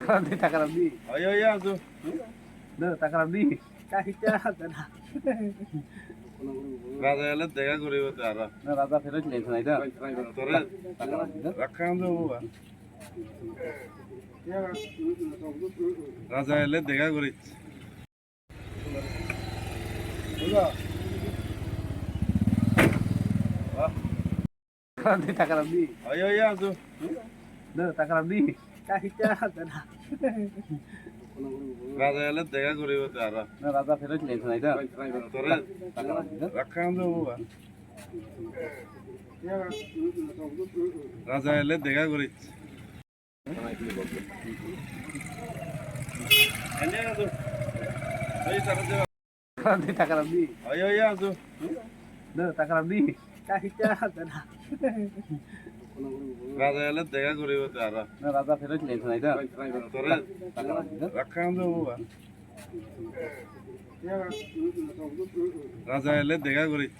টাকা দি Ayo ya tuh. টাকা দি রাজা এলে দেখা করিব তারা রাজা ফেরত নিয়েছে না এটা তোরে রাখাম তো বাবা রাজা এলে দেখা করিস টাকা দি ayo ya tuh. টাকা দি রাজা এলে দেখা করিব তারা রাজা ফেরত নিয়েছে না এটা তোরে রাখাম তো বাবা রাজা এলে দেখা করিস টাকা দি ayo ya tuh. টাকা দি রাজা এলে দেখা করিব তারা রাজা ফেরত নিয়েছে না এটা তোরে রাখাম তো বাবা রাজা এলে দেখা করিস